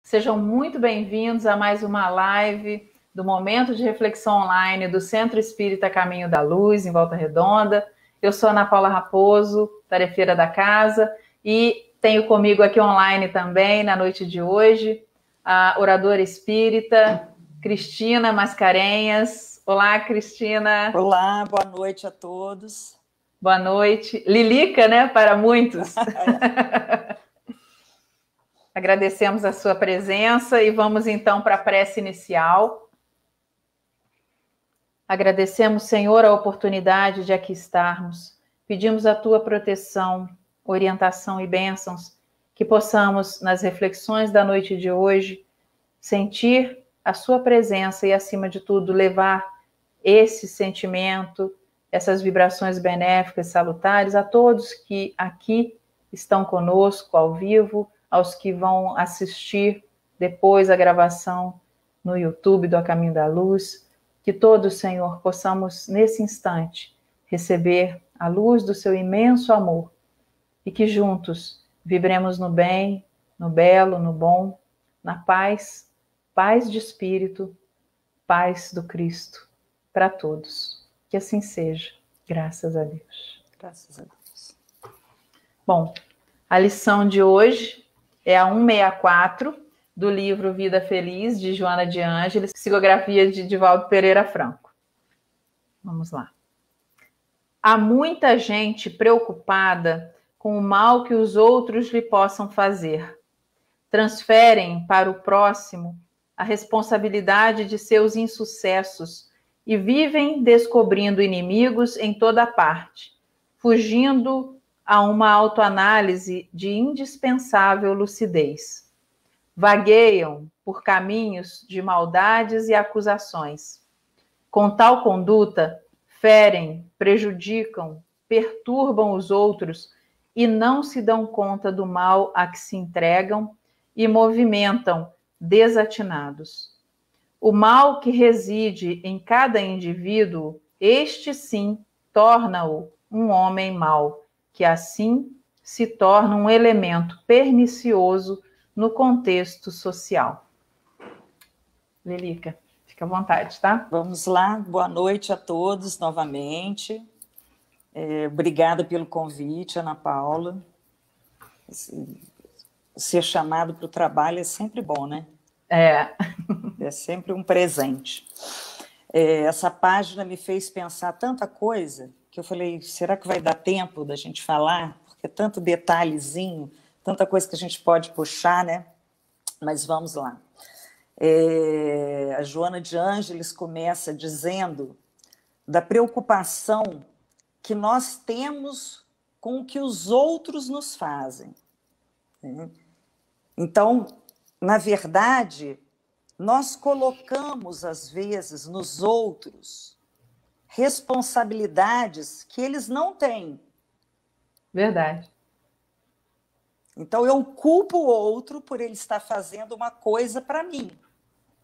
Sejam muito bem-vindos a mais uma live do Momento de Reflexão Online do Centro Espírita Caminho da Luz, em Volta Redonda. Eu sou Ana Paula Raposo, tarefeira da casa, e tenho comigo aqui online também, na noite de hoje, a oradora espírita Cristina Mascarenhas. Olá, Cristina. Olá, boa noite a todos. Boa noite. Lilica, né, para muitos. Agradecemos a sua presença e vamos então para a prece inicial. Agradecemos, Senhor, a oportunidade de aqui estarmos. Pedimos a tua proteção, orientação e bênçãos, que possamos, nas reflexões da noite de hoje, sentir a sua presença e, acima de tudo, levar esse sentimento, essas vibrações benéficas, salutares a todos que aqui estão conosco ao vivo, aos que vão assistir depois a gravação no YouTube do A Caminho da Luz, que todos, Senhor, possamos, nesse instante, receber a luz do seu imenso amor e que juntos vibremos no bem, no belo, no bom, na paz, paz de espírito, paz do Cristo, para todos. Que assim seja, graças a Deus. Graças a Deus. Bom, a lição de hoje é a 164 do livro Vida Feliz, de Joana de Ângeles, psicografia de Divaldo Pereira Franco. Vamos lá. Há muita gente preocupada com o mal que os outros lhe possam fazer. Transferem para o próximo a responsabilidade de seus insucessos e vivem descobrindo inimigos em toda parte, fugindo a uma autoanálise de indispensável lucidez. Vagueiam por caminhos de maldades e acusações. Com tal conduta, ferem, prejudicam, perturbam os outros e não se dão conta do mal a que se entregam e movimentam desatinados. O mal que reside em cada indivíduo, este sim torna-o um homem mau, que assim se torna um elemento pernicioso no contexto social. Lilica, fica à vontade, tá? Vamos lá, boa noite a todos novamente. Obrigada pelo convite, Ana Paula. Ser chamado para o trabalho é sempre bom, né? É sempre um presente. Essa página me fez pensar tanta coisa que eu falei, será que vai dar tempo da gente falar? Porque é tanto detalhezinho, tanta coisa que a gente pode puxar, né? Mas vamos lá. A Joana de Ângeles começa dizendo da preocupação que nós temos com o que os outros nos fazem. Então, na verdade, nós colocamos, às vezes, nos outros responsabilidades que eles não têm. Verdade. Então, eu culpo o outro por ele estar fazendo uma coisa para mim,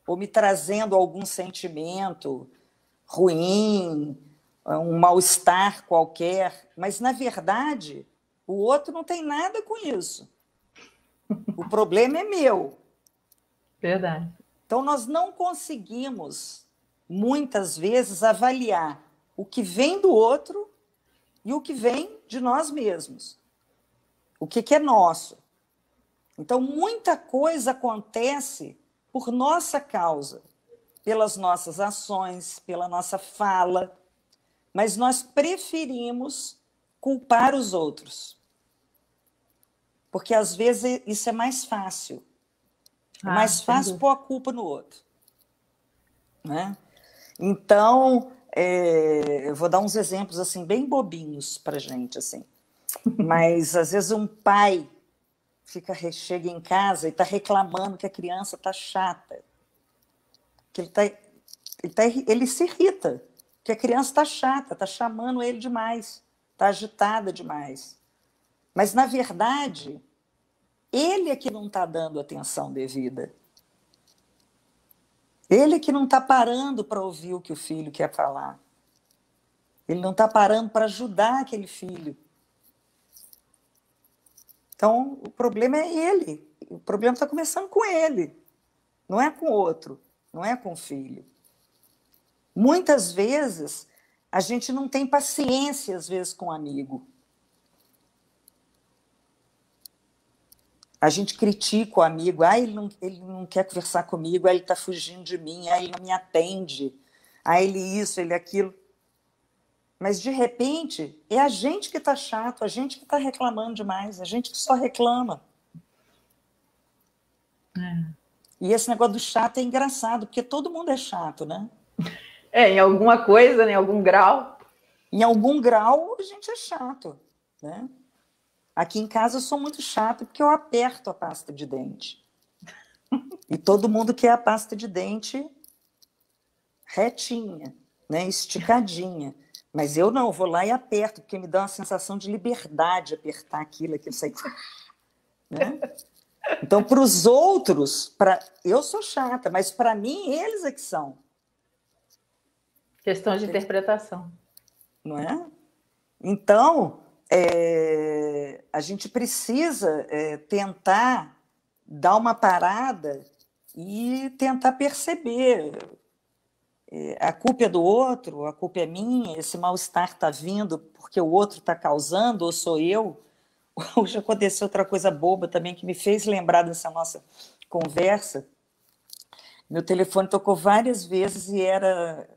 ou me trazendo algum sentimento ruim, um mal-estar qualquer, mas, na verdade, o outro não tem nada com isso. O problema é meu. Verdade. Então, nós não conseguimos, muitas vezes, avaliar o que vem do outro e o que vem de nós mesmos. O que é nosso. Então, muita coisa acontece por nossa causa, pelas nossas ações, pela nossa fala, mas nós preferimos culpar os outros. Porque, às vezes, isso é mais fácil. É mais fácil pôr a culpa no outro. Né? Então, eu vou dar uns exemplos assim, bem bobinhos para a gente. Assim. Mas, às vezes, um pai chega em casa e está reclamando que a criança está chata. Que ele se irrita, que a criança está chata, está chamando ele demais, está agitada demais. Mas, na verdade, ele é que não está dando atenção devida. Ele é que não está parando para ouvir o que o filho quer falar. Ele não está parando para ajudar aquele filho. Então, o problema é ele. o problema está começando com ele, não é com o outro, não é com o filho. Muitas vezes, a gente não tem paciência, às vezes, com o amigo. A gente critica o amigo, ele não quer conversar comigo, ele está fugindo de mim, ele não me atende, ele isso, ele aquilo. Mas, de repente, é a gente que está chato, a gente que está reclamando demais, a gente que só reclama. E esse negócio do chato é engraçado, porque todo mundo é chato, né? Em alguma coisa, em algum grau. Em algum grau, a gente é chato, né? Aqui em casa eu sou muito chata porque eu aperto a pasta de dente. E todo mundo quer a pasta de dente retinha, né? Esticadinha. Mas eu não, eu vou lá e aperto, porque me dá uma sensação de liberdade apertar aquilo sai. Né? Então, para os outros, eu sou chata, mas para mim, eles é que são. Questão de interpretação. Não é? Então, a gente precisa tentar dar uma parada e tentar perceber. A culpa é do outro, a culpa é minha, esse mal-estar está vindo porque o outro está causando, ou sou eu? Hoje aconteceu outra coisa boba também que me fez lembrar dessa nossa conversa. Meu telefone tocou várias vezes e era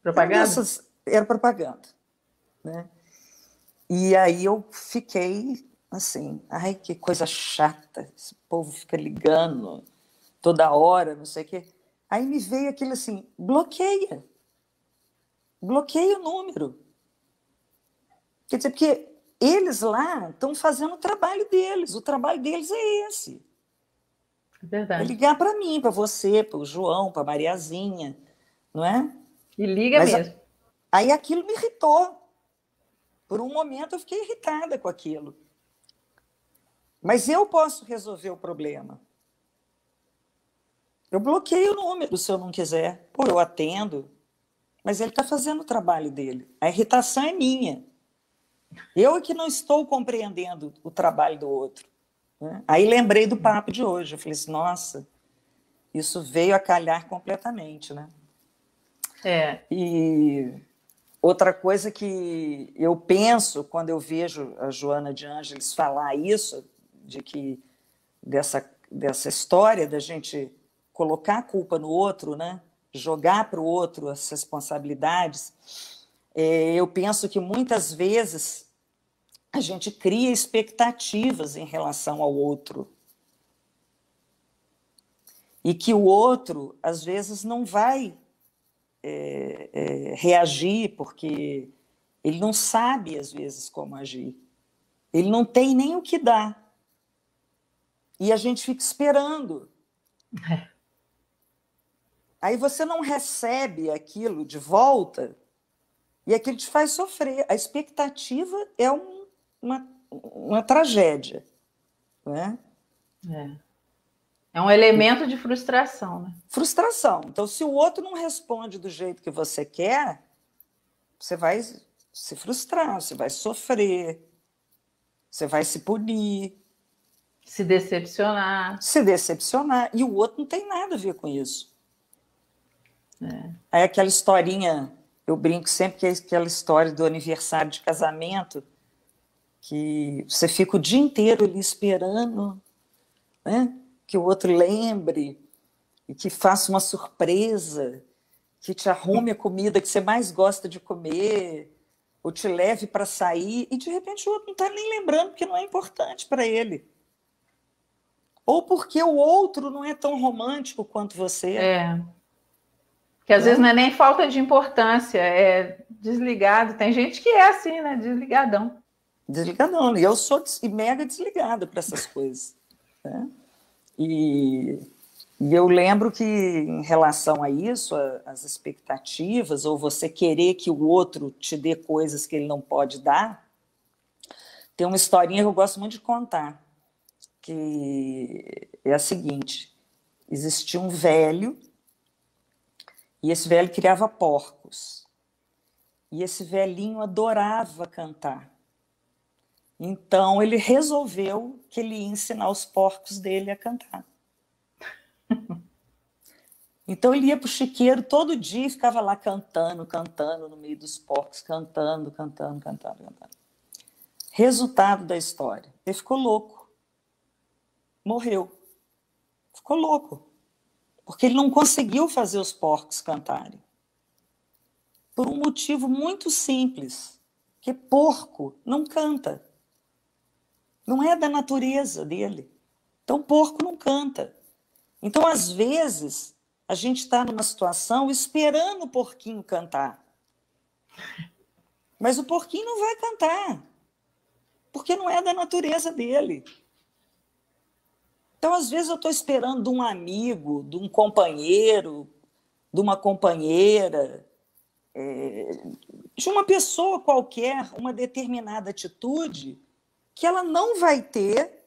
propaganda? Era propaganda. Né? E aí eu fiquei assim, ai, que coisa chata, esse povo fica ligando toda hora, não sei o quê. Aí me veio aquilo assim, bloqueia o número. Quer dizer, porque eles lá estão fazendo o trabalho deles é esse. Verdade. É ligar para mim, para você, para o João, para a Mariazinha, não é? E liga mesmo. Aí aquilo me irritou. Por um momento eu fiquei irritada com aquilo. Mas eu posso resolver o problema. Eu bloqueio o número se eu não quiser. Pô, eu atendo. Mas ele está fazendo o trabalho dele. A irritação é minha. Eu é que não estou compreendendo o trabalho do outro. Né? Aí lembrei do papo de hoje. Eu falei assim, nossa, isso veio a calhar completamente, né? E outra coisa que eu penso quando eu vejo a Joana de Ângeles falar isso, dessa história da gente colocar a culpa no outro, né? Jogar para o outro as responsabilidades, eu penso que muitas vezes a gente cria expectativas em relação ao outro. E que o outro, às vezes, não vai reagir, porque ele não sabe, às vezes, como agir. Ele não tem nem o que dar. E a gente fica esperando. Aí você não recebe aquilo de volta e aquilo te faz sofrer. A expectativa é uma tragédia. Né? É um elemento de frustração. Né? Frustração. Então, se o outro não responde do jeito que você quer, você vai se frustrar, você vai sofrer, você vai se punir. Se decepcionar. E o outro não tem nada a ver com isso. Aí aquela historinha, eu brinco sempre que é aquela história do aniversário de casamento, que você fica o dia inteiro ali esperando, né? Que o outro lembre e que faça uma surpresa, que te arrume a comida que você mais gosta de comer, ou te leve para sair, e de repente o outro não está nem lembrando porque não é importante para ele. Ou porque o outro não é tão romântico quanto você. Que às vezes não é nem falta de importância, é desligado. Tem gente que é assim, né? Desligadão. Desligadão. E eu sou mega desligada para essas coisas. Né? E eu lembro que, em relação a isso, as expectativas, ou você querer que o outro te dê coisas que ele não pode dar, tem uma historinha que eu gosto muito de contar, que é a seguinte: existia um velho, e esse velho criava porcos. E esse velhinho adorava cantar. Então, ele resolveu que ele ia ensinar os porcos dele a cantar. Então, ele ia para o chiqueiro todo dia e ficava lá cantando, cantando, no meio dos porcos, cantando, cantando, cantando, cantando. Resultado da história, ele ficou louco. Morreu. Ficou louco. Porque ele não conseguiu fazer os porcos cantarem. Por um motivo muito simples. Que porco não canta. Não é da natureza dele. Então, porco não canta. Então, às vezes, a gente está numa situação esperando o porquinho cantar. Mas o porquinho não vai cantar. Porque não é da natureza dele. Então, às vezes, eu estou esperando de um amigo, de um companheiro, de uma companheira, de uma pessoa qualquer, uma determinada atitude que ela não vai ter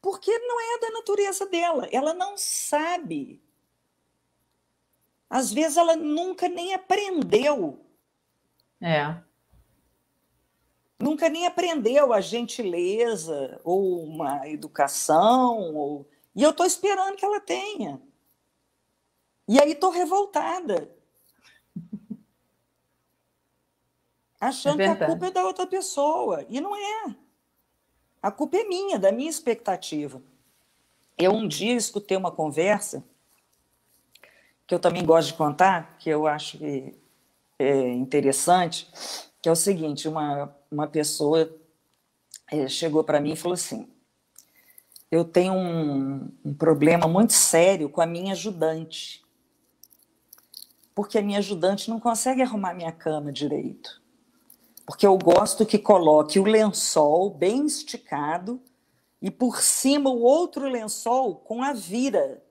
porque não é da natureza dela. Ela não sabe. Às vezes, ela nunca nem aprendeu. Nunca nem aprendeu a gentileza ou uma educação. E eu estou esperando que ela tenha. E aí estou revoltada. Achando que a culpa é da outra pessoa. E não é. A culpa é minha, da minha expectativa. Eu um dia escutei uma conversa, que eu também gosto de contar, que eu acho que é interessante, que é o seguinte, uma pessoa chegou para mim e falou assim, eu tenho um problema muito sério com a minha ajudante, porque a minha ajudante não consegue arrumar minha cama direito. Porque eu gosto que coloque o lençol bem esticado e por cima o outro lençol com a vira,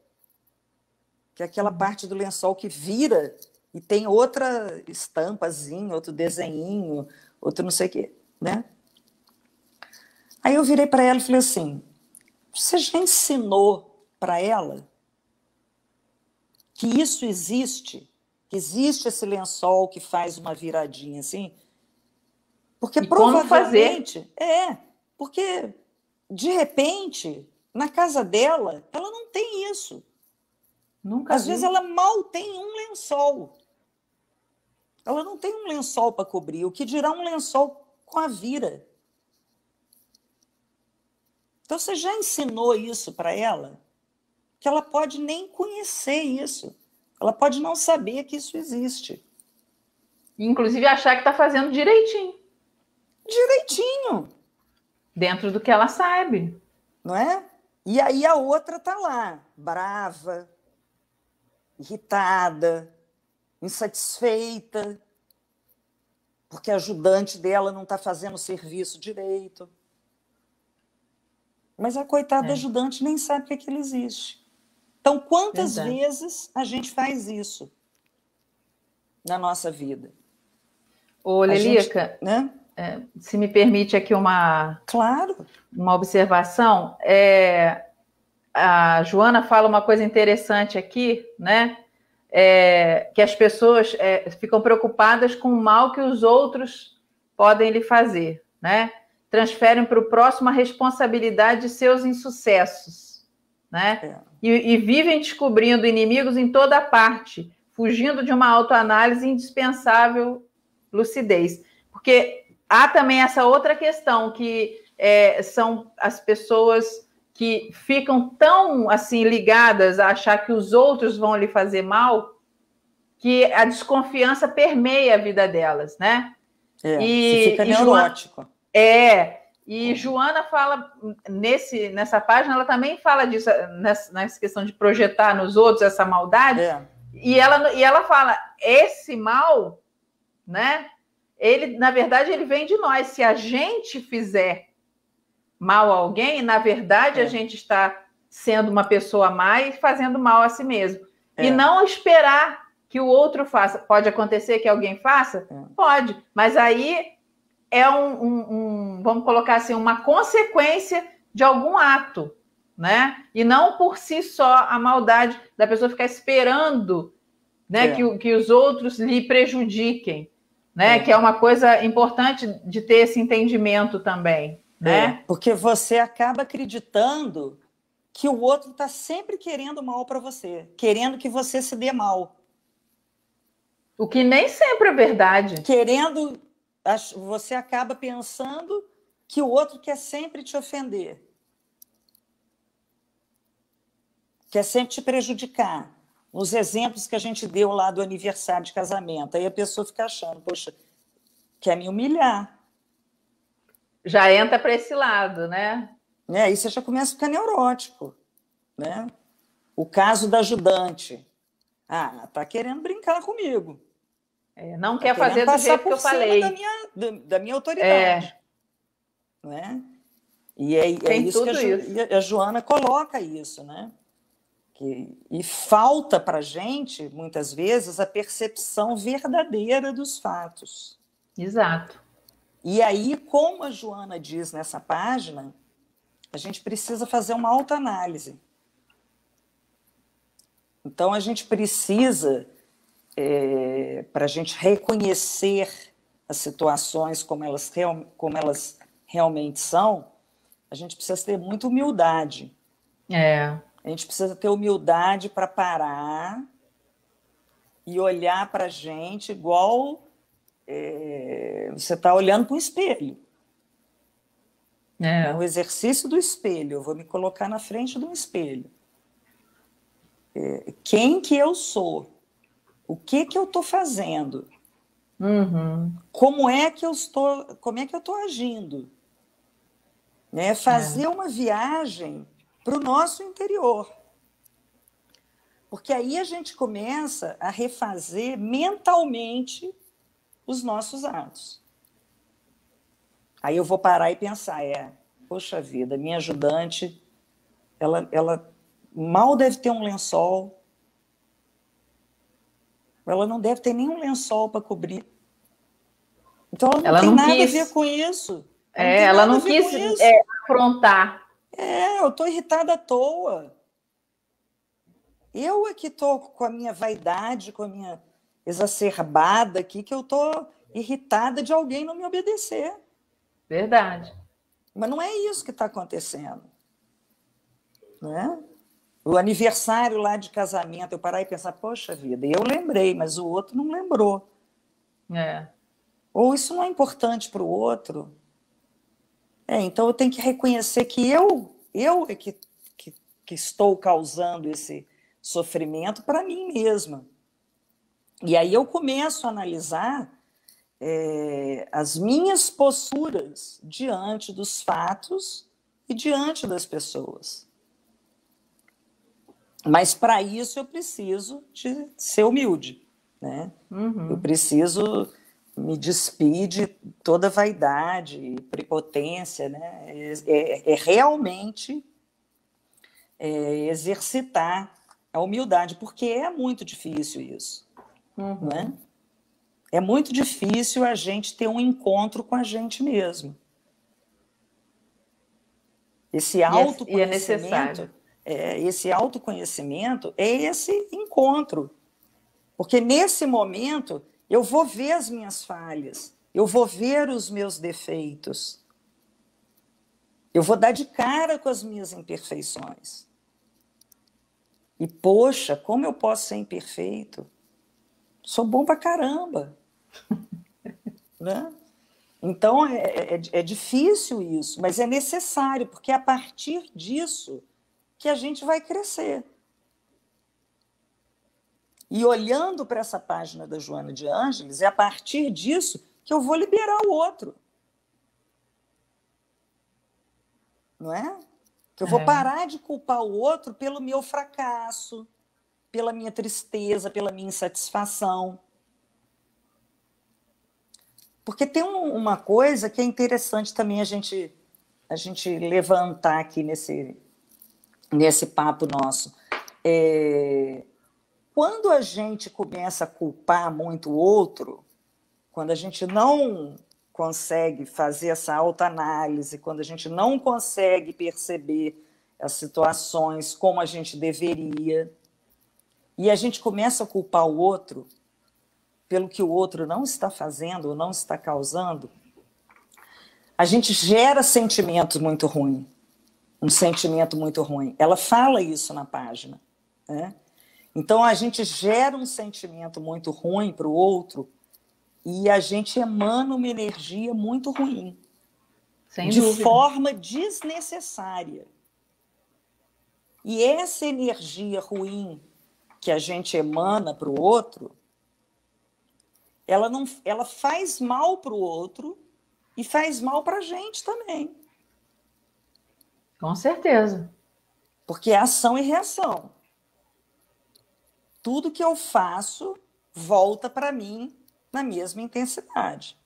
que é aquela parte do lençol que vira e tem outra estampazinha, outro desenhinho, outro não sei o quê, né? Aí eu virei para ela e falei assim, você já ensinou para ela que isso existe? Que existe esse lençol que faz uma viradinha assim? Porque e provavelmente... porque de repente, na casa dela, ela não tem isso. Nunca Às vi. vezes ela mal tem um lençol. Ela não tem um lençol para cobrir, o que dirá um lençol com a vira. Então, você já ensinou isso para ela? Que ela pode nem conhecer isso. Ela pode não saber que isso existe. Inclusive achar que está fazendo direitinho. Direitinho. Dentro do que ela sabe. Não é? E aí a outra está lá, brava, irritada, insatisfeita, porque a ajudante dela não está fazendo o serviço direito. Mas a coitada ajudante nem sabe que aquilo existe. Então, quantas vezes a gente faz isso na nossa vida? Ô, Lelica, né? Se me permite aqui uma observação, a Joana fala uma coisa interessante aqui, né? Que as pessoas ficam preocupadas com o mal que os outros podem lhe fazer, né? Transferem para o próximo a responsabilidade de seus insucessos, né? E vivem descobrindo inimigos em toda parte, fugindo de uma autoanálise indispensável lucidez. Porque há também essa outra questão, que são as pessoas que ficam tão assim ligadas a achar que os outros vão lhe fazer mal, que a desconfiança permeia a vida delas, né? Você fica neurótico. Joana fala nessa página, ela também fala disso, nessa questão de projetar nos outros essa maldade, e ela fala, esse mal, né? Ele, na verdade, ele vem de nós. Se a gente fizer mal a alguém, na verdade, a gente está sendo uma pessoa má e fazendo mal a si mesmo. E não esperar que o outro faça. Pode acontecer que alguém faça? Pode. Mas aí é vamos colocar assim, uma consequência de algum ato, né? E não por si só a maldade da pessoa ficar esperando, né, que os outros lhe prejudiquem. Né? Que é uma coisa importante de ter esse entendimento também. né? Porque você acaba acreditando que o outro está sempre querendo mal para você, querendo que você se dê mal. O que nem sempre é verdade. Você acaba pensando que o outro quer sempre te ofender, quer sempre te prejudicar. Nos exemplos que a gente deu lá do aniversário de casamento, aí a pessoa fica achando, poxa, quer me humilhar. Já entra para esse lado, né? Aí você já começa a ficar neurótico, né? O caso da ajudante. Ah, tá querendo brincar comigo. Não Tá quer fazer do jeito que eu falei. Da minha autoridade. Né? E é isso que a Joana coloca isso, né? E falta para a gente, muitas vezes, a percepção verdadeira dos fatos. Exato. E aí, como a Joana diz nessa página, a gente precisa fazer uma autoanálise. Então, a gente precisa, para a gente reconhecer as situações como elas realmente são, a gente precisa ter muita humildade. A gente precisa ter humildade para parar e olhar para a gente igual você está olhando para um espelho. O exercício do espelho. Eu vou me colocar na frente de um espelho. Quem que eu sou? O que eu estou fazendo? Uhum. Como é que eu estou agindo? Fazer uma viagem para o nosso interior. Porque aí a gente começa a refazer mentalmente os nossos atos. Aí eu vou parar e pensar, poxa vida, minha ajudante, ela mal deve ter um lençol, ela não deve ter nenhum lençol para cobrir. Então ela não tem nada a ver com isso. Ela não quis afrontar. Eu estou irritada à toa. Eu é que estou com a minha vaidade, com a minha exacerbada aqui, que eu estou irritada de alguém não me obedecer. Verdade. Mas não é isso que está acontecendo. Né? O aniversário lá de casamento, eu parar e pensar, poxa vida, eu lembrei, mas o outro não lembrou. Ou isso não é importante para o outro. Então eu tenho que reconhecer que eu é que estou causando esse sofrimento para mim mesma. E aí eu começo a analisar as minhas posturas diante dos fatos e diante das pessoas. Mas para isso eu preciso de ser humilde, né? Uhum. Eu preciso me despir de toda vaidade e prepotência, né? Realmente exercitar a humildade, porque é muito difícil isso. Uhum. Né? É muito difícil a gente ter um encontro com a gente mesmo. Esse autoconhecimento, esse autoconhecimento é esse encontro. Porque nesse momento eu vou ver as minhas falhas, eu vou ver os meus defeitos, eu vou dar de cara com as minhas imperfeições. E, poxa, como eu posso ser imperfeito? Sou bom pra caramba. Né? Então, é difícil isso, mas é necessário, porque é a partir disso que a gente vai crescer. E olhando para essa página da Joana de Ângeles, é a partir disso que eu vou liberar o outro. Não é? Que eu vou parar de culpar o outro pelo meu fracasso, pela minha tristeza, pela minha insatisfação. Porque tem uma coisa que é interessante também a gente levantar aqui nesse papo nosso. Quando a gente começa a culpar muito o outro, quando a gente não consegue fazer essa autoanálise, quando a gente não consegue perceber as situações como a gente deveria, e a gente começa a culpar o outro pelo que o outro não está fazendo ou não está causando, a gente gera sentimentos muito ruins. Um sentimento muito ruim. Ela fala isso na página, né? Então, a gente gera um sentimento muito ruim para o outro e a gente emana uma energia muito ruim. Sem de dúvida. forma desnecessária. E essa energia ruim que a gente emana para o outro, ela faz mal para o outro e faz mal para a gente também. Com certeza. Porque é ação e reação. Tudo que eu faço volta para mim na mesma intensidade.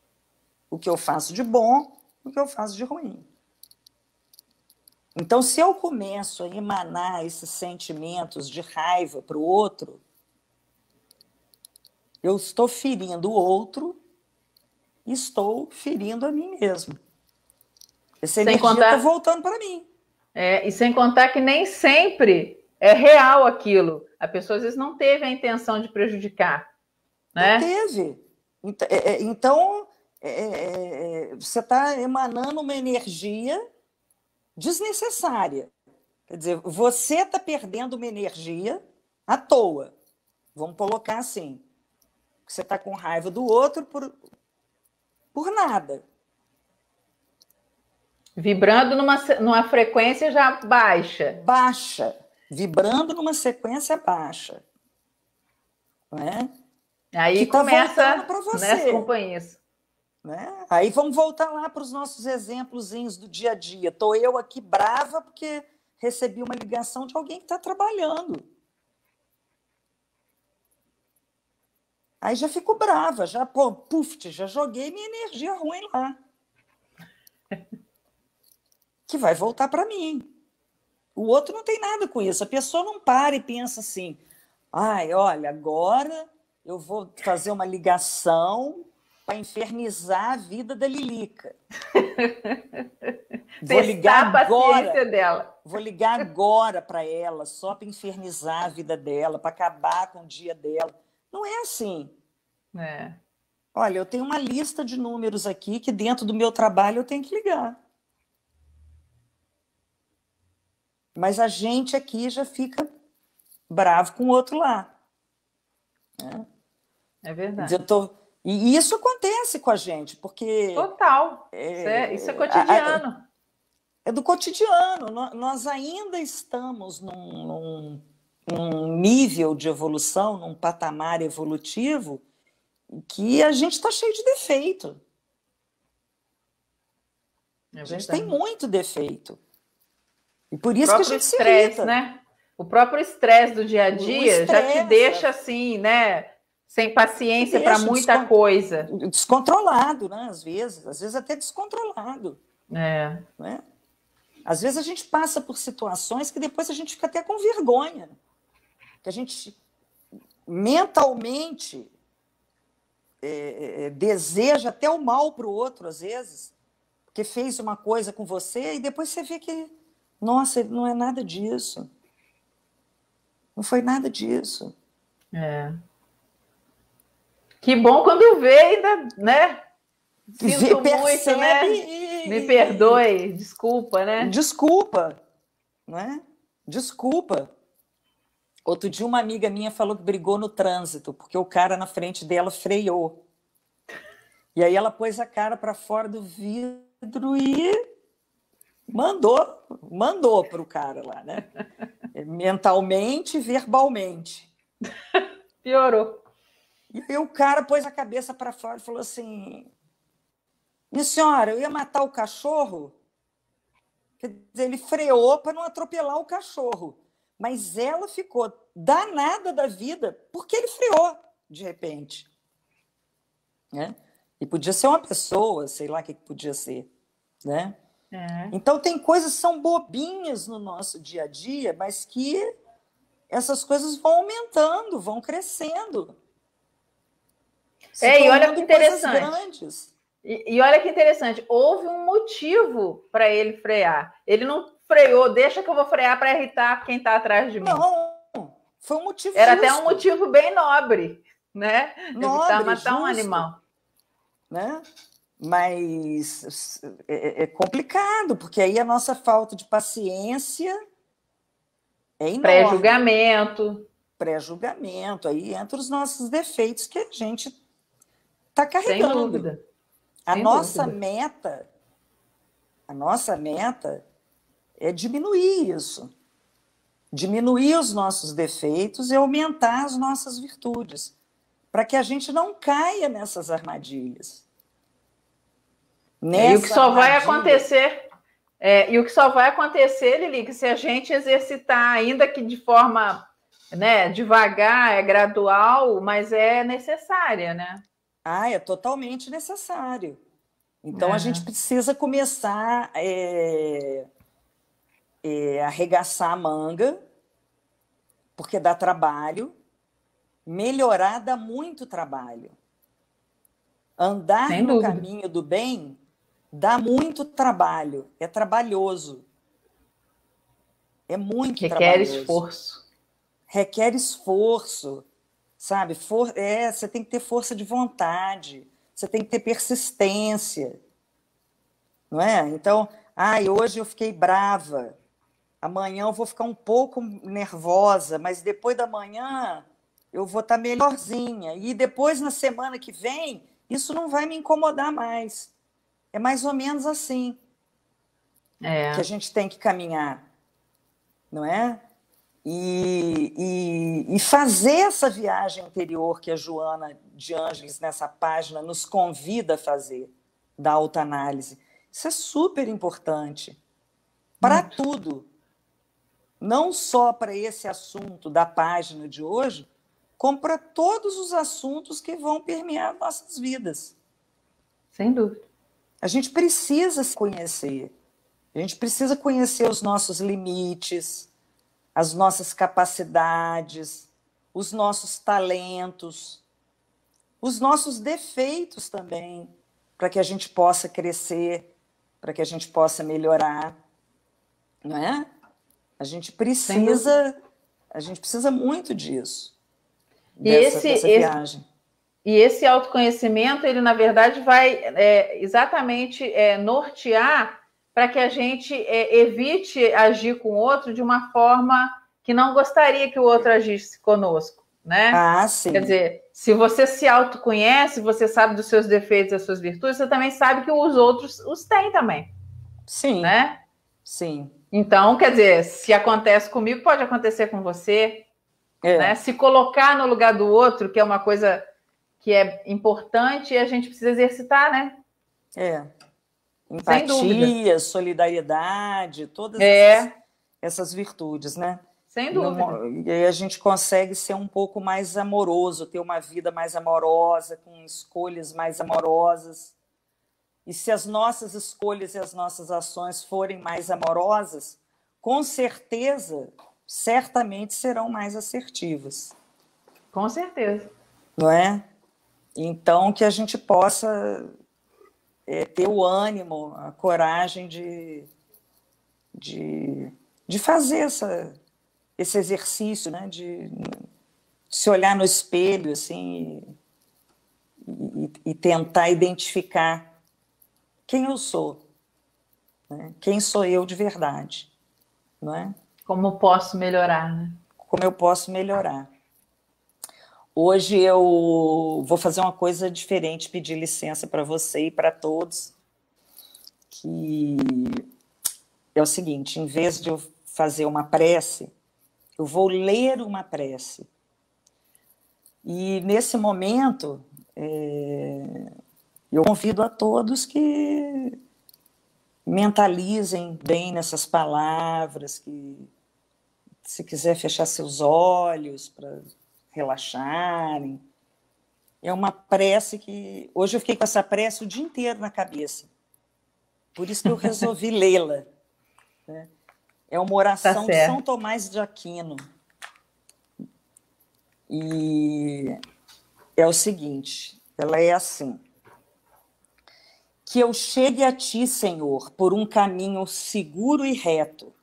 O que eu faço de bom, o que eu faço de ruim. Então, se eu começo a emanar esses sentimentos de raiva para o outro, eu estou ferindo o outro e estou ferindo a mim mesmo. Essa energia está voltando para mim. E sem contar que nem sempre é real aquilo. A pessoa, às vezes, não teve a intenção de prejudicar. Né? Não teve. Então, você está emanando uma energia desnecessária. Quer dizer, você está perdendo uma energia à toa. Vamos colocar assim. Você está com raiva do outro por nada. Vibrando numa frequência já baixa. Baixa. Vibrando numa sequência baixa. Não é? Aí que começa para você. Nessas companhias. Né? Aí vamos voltar lá para os nossos exemplozinhos do dia a dia. Estou eu aqui brava porque recebi uma ligação de alguém que está trabalhando. Aí já fico brava, já joguei minha energia ruim lá. Que vai voltar para mim. O outro não tem nada com isso. A pessoa não para e pensa assim, olha, agora eu vou fazer uma ligação para infernizar a vida da Lilica. Vou ligar agora dela. Vou ligar agora para ela, só para infernizar a vida dela, para acabar com o dia dela. Não é assim. Olha, eu tenho uma lista de números aqui que dentro do meu trabalho eu tenho que ligar. Mas a gente aqui já fica bravo com o outro lá. É verdade. E isso acontece com a gente, porque... Total. Isso é cotidiano. É do cotidiano. Nós ainda estamos num nível de evolução, num patamar evolutivo, que a gente está cheio de defeito. A gente tem muito defeito. E por isso que a gente se irrita. Né? O próprio estresse do dia a dia já te deixa assim, né? Sem paciência para muita coisa. Descontrolado, né? Às vezes até descontrolado. Né? Às vezes a gente passa por situações que depois a gente fica até com vergonha. Que a gente mentalmente deseja até o mal para o outro, às vezes, porque fez uma coisa com você e depois você vê que, nossa, não é nada disso. Não foi nada disso. Que bom quando vê ainda, né? Sinto muito, né? Me perdoe, desculpa, né? Desculpa, né? Desculpa. Outro dia uma amiga minha falou que brigou no trânsito, porque o cara na frente dela freou. E aí ela pôs a cara para fora do vidro e mandou para o cara lá, né? Mentalmente e verbalmente. Piorou. E aí o cara pôs a cabeça para fora e falou assim: minha senhora, eu ia matar o cachorro. Quer dizer, ele freou para não atropelar o cachorro. Mas ela ficou danada da vida porque ele freou, de repente. Né? E podia ser uma pessoa, sei lá o que podia ser. Né? Então, tem coisas que são bobinhas no nosso dia a dia, mas que essas coisas vão aumentando, vão crescendo. E olha que interessante. E olha que interessante, houve um motivo para ele frear. Ele não freou, deixa que eu vou frear para irritar quem está atrás de mim. Não, foi um motivo Era justo. até um motivo bem nobre, né? Nobre, matar justo, um animal. Né? Mas é complicado, porque aí a nossa falta de paciência é enorme. Pré-julgamento. Pré-julgamento, aí entra os nossos defeitos que a gente está Sem carregando. dúvida. A Sem nossa dúvida. meta é diminuir isso. Diminuir os nossos defeitos e aumentar as nossas virtudes, para que a gente não caia nessas armadilhas. E o que só vai acontecer, e o que só vai acontecer, Lili, que se a gente exercitar, ainda que de forma, né, devagar, é gradual, mas é necessária, né? É totalmente necessário. Então, a gente precisa começar a arregaçar a manga, porque dá trabalho. Melhorar dá muito trabalho. Andar Sem no dúvida. caminho do bem dá muito trabalho. É trabalhoso. É muito Requer trabalhoso. esforço. Requer esforço, sabe? Você tem que ter força de vontade, você tem que ter persistência, não é? Então, hoje eu fiquei brava, amanhã eu vou ficar um pouco nervosa, mas depois da manhã eu vou estar melhorzinha, e depois, na semana que vem, isso não vai me incomodar mais. É mais ou menos assim que a gente tem que caminhar, não é? E fazer essa viagem interior que a Joana de Ângeles, nessa página, nos convida a fazer, da autoanálise. Isso é super importante para tudo. Não só para esse assunto da página de hoje, como para todos os assuntos que vão permear nossas vidas. Sem dúvida. A gente precisa se conhecer. A gente precisa conhecer os nossos limites, as nossas capacidades, os nossos talentos, os nossos defeitos também, para que a gente possa crescer, para que a gente possa melhorar, não é? A gente precisa muito disso, dessa viagem. E esse autoconhecimento, ele, na verdade, vai exatamente nortear para que a gente evite agir com o outro de uma forma que não gostaria que o outro agisse conosco, né? Sim. Quer dizer, se você se autoconhece, você sabe dos seus defeitos, das suas virtudes, você também sabe que os outros os têm também. Sim. Né? Sim. Então, quer dizer, se acontece comigo, pode acontecer com você. Né? Se colocar no lugar do outro, que é uma coisa que é importante e a gente precisa exercitar, né? Empatia, solidariedade, todas essas virtudes, né? Sem dúvida. E aí a gente consegue ser um pouco mais amoroso, ter uma vida mais amorosa, com escolhas mais amorosas. E se as nossas escolhas e as nossas ações forem mais amorosas, com certeza, certamente serão mais assertivas. Com certeza. Não é? Então, que a gente possa ter o ânimo, a coragem de fazer esse exercício, né? De se olhar no espelho assim, e tentar identificar quem eu sou, né? Quem sou eu de verdade, não é? Como posso melhorar, né? Como eu posso melhorar. Hoje eu vou fazer uma coisa diferente, pedir licença para você e para todos, que é o seguinte: em vez de eu fazer uma prece, eu vou ler uma prece. E nesse momento, eu convido a todos que mentalizem bem nessas palavras, que se quiser fechar seus olhos para relaxarem. É uma prece que... Hoje eu fiquei com essa prece o dia inteiro na cabeça. Por isso que eu resolvi lê-la. Né? É uma oração de São Tomás de Aquino. E é o seguinte, ela é assim: que eu chegue a ti, Senhor, por um caminho seguro e reto,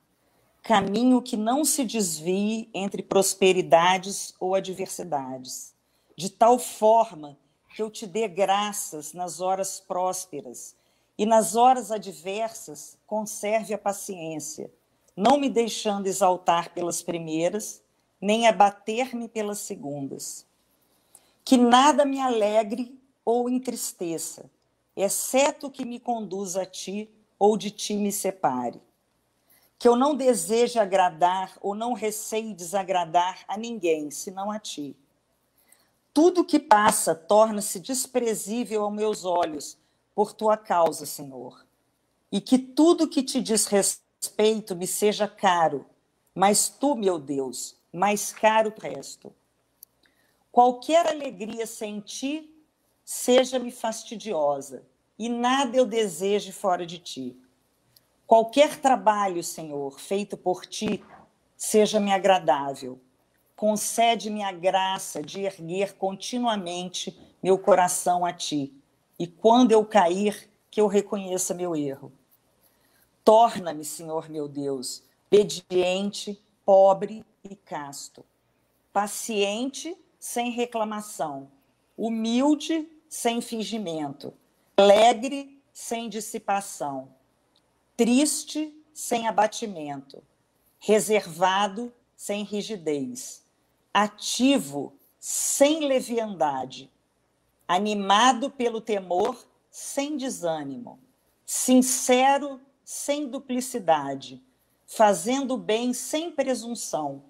caminho que não se desvie entre prosperidades ou adversidades, de tal forma que eu te dê graças nas horas prósperas e nas horas adversas conserve a paciência, não me deixando exaltar pelas primeiras, nem abater-me pelas segundas. Que nada me alegre ou entristeça, exceto que me conduza a ti ou de ti me separe. Que eu não deseje agradar ou não receie desagradar a ninguém, senão a ti. Tudo que passa torna-se desprezível aos meus olhos por tua causa, Senhor. E que tudo que te diz respeito me seja caro, mas tu, meu Deus, mais caro o resto. Qualquer alegria sem ti seja-me fastidiosa, e nada eu deseje fora de ti. Qualquer trabalho, Senhor, feito por ti, seja-me agradável. Concede-me a graça de erguer continuamente meu coração a ti, e quando eu cair, que eu reconheça meu erro. Torna-me, Senhor meu Deus, obediente, pobre e casto, paciente sem reclamação, humilde sem fingimento, alegre sem dissipação, triste sem abatimento, reservado sem rigidez, ativo sem leviandade, animado pelo temor sem desânimo, sincero sem duplicidade, fazendo bem sem presunção,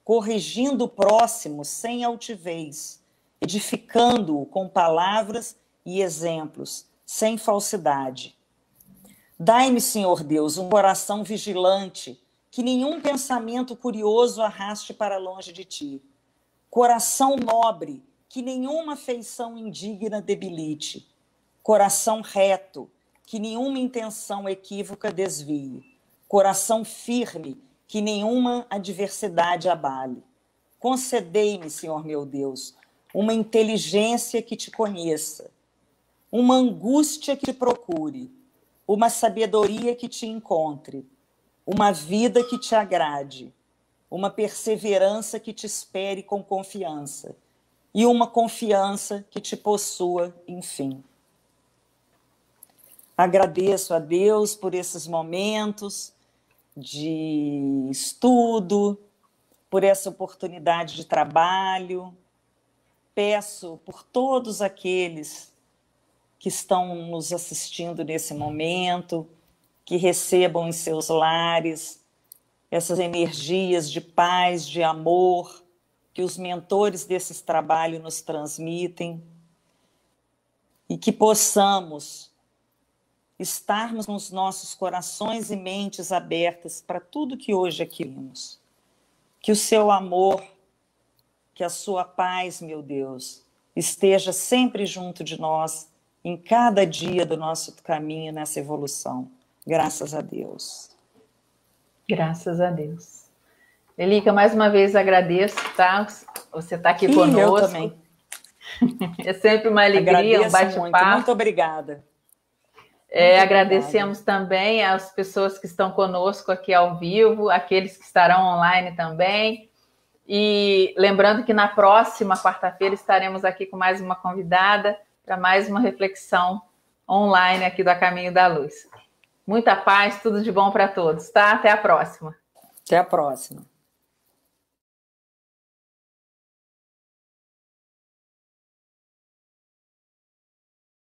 corrigindo o próximo sem altivez, edificando-o com palavras e exemplos, sem falsidade. Dai-me, Senhor Deus, um coração vigilante, que nenhum pensamento curioso arraste para longe de ti. Coração nobre, que nenhuma afeição indigna debilite. Coração reto, que nenhuma intenção equívoca desvie. Coração firme, que nenhuma adversidade abale. Concedei-me, Senhor meu Deus, uma inteligência que te conheça, uma angústia que te procure, uma sabedoria que te encontre, uma vida que te agrade, uma perseverança que te espere com confiança e uma confiança que te possua, enfim. Agradeço a Deus por esses momentos de estudo, por essa oportunidade de trabalho. Peço por todos aqueles que estão nos assistindo nesse momento, que recebam em seus lares essas energias de paz, de amor, que os mentores desses trabalhos nos transmitem, e que possamos estarmos com os nossos corações e mentes abertas para tudo que hoje aqui vimos. Que o seu amor, que a sua paz, meu Deus, esteja sempre junto de nós, em cada dia do nosso caminho nessa evolução. Graças a Deus. Graças a Deus. Elica, mais uma vez agradeço, tá? Você está aqui conosco. Eu também. É sempre uma alegria, um bate-papo. Muito obrigada. Agradecemos também às pessoas que estão conosco aqui ao vivo, aqueles que estarão online também. E lembrando que na próxima quarta-feira estaremos aqui com mais uma convidada para mais uma reflexão online aqui do A Caminho da Luz. Muita paz, tudo de bom para todos, tá? Até a próxima. Até a próxima.